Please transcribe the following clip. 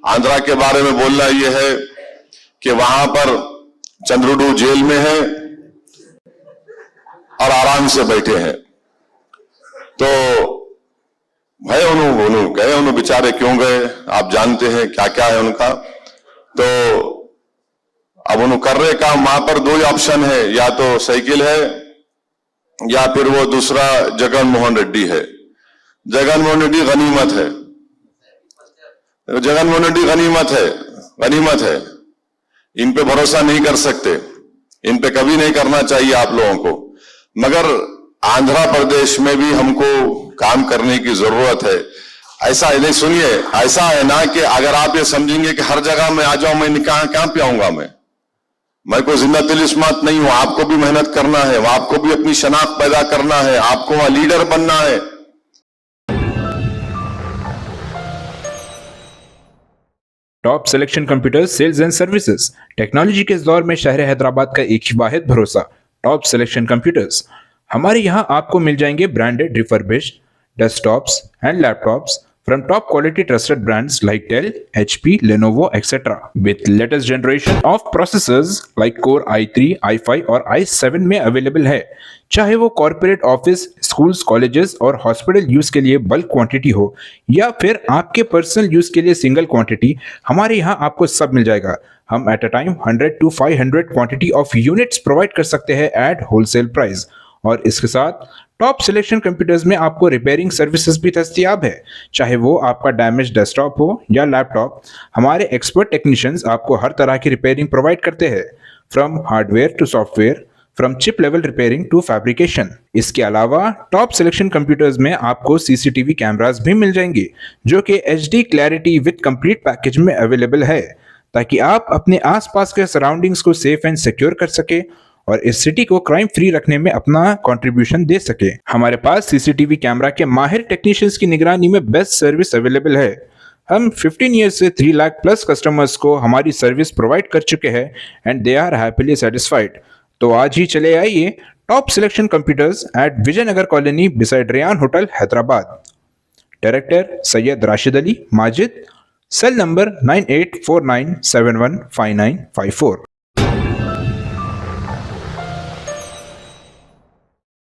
आंध्रा के बारे में बोलना यह है कि वहां पर चंद्रुडू जेल में है और आराम से बैठे हैं। तो भाई उन्होंने गए, उन्होंने बेचारे क्यों गए आप जानते हैं क्या क्या है उनका। तो अब उन्होंने कर रहे काम, वहां पर दो ही ऑप्शन है, या तो साइकिल है या फिर वो दूसरा जगन मोहन रेड्डी है। जगन मोहन रेड्डी गनीमत है, जगन मोहन रेड्डी गनीमत है। इन पे भरोसा नहीं कर सकते, इन पे कभी नहीं करना चाहिए आप लोगों को। मगर आंध्र प्रदेश में भी हमको काम करने की जरूरत है। ऐसा नहीं, सुनिए, ऐसा है ना कि अगर आप ये समझेंगे कि हर जगह में आ जाऊं, मैं कहां पे आऊंगा। मैं कोई जिंदा तिलिस्मात नहीं हूं। आपको भी मेहनत करना है, आपको भी अपनी शनाख्त पैदा करना है, आपको वहां लीडर बनना है। Top Selection Computers sales and services. Technology के इस दौर में शहर हैदराबाद का एक ही वाहिद भरोसा, टॉप सिलेक्शन कंप्यूटर्स। हमारे यहाँ आपको मिल जाएंगे branded refurbished desktops and laptops from top quality trusted brands like Dell, HP, Lenovo, etc. with latest generation of processors like Core i3, i5 और i7 में अवेलेबल है। चाहे वो कॉर्पोरेट ऑफिस, स्कूल्स, कॉलेजेस और हॉस्पिटल यूज के लिए bulk quantity हो या फिर आपके पर्सनल यूज के लिए सिंगल क्वांटिटी, हमारे यहाँ आपको सब मिल जाएगा। हम at a time 100 to 500 quantity of units provide कर सकते हैं एट होलसेल प्राइस। और इसके साथ टॉप सिलेक्शन कंप्यूटर्स में आपको रिपेयरिंग सर्विसेज भी दस्तियाब है। चाहे वो आपका डैमेज डेस्कटॉप हो या लैपटॉप, हमारे एक्सपर्ट टेक्नीशियंस आपको हर तरह की रिपेयरिंग प्रोवाइड करते हैं, from hardware to software, from chip level repairing to fabrication. इसके अलावा टॉप सिलेक्शन कंप्यूटर्स में आपको सीसीटीवी कैमरास भी मिल जाएंगे जो कि HD clarity with complete package में अवेलेबल है, ताकि आप अपने आसपास के सराउंडिंग्स को सेफ एंड सिक्योर कर सके और इस सिटी को क्राइम फ्री रखने में अपना कंट्रीब्यूशन दे सके। हमारे पास सीसीटीवी कैमरा के माहिर टेक्नीशियंस की निगरानी में बेस्ट सर्विस अवेलेबल है। हम 15 ईयर्स से 3 लाख प्लस कस्टमर्स को हमारी सर्विस प्रोवाइड कर चुके हैं and they are happily satisfied. तो आज ही चले आइए Top Selection Computers at Vijayanagar colony beside Ryan hotel Hyderabad. Director Syed Rashid Ali Majid, cell number 9849715954।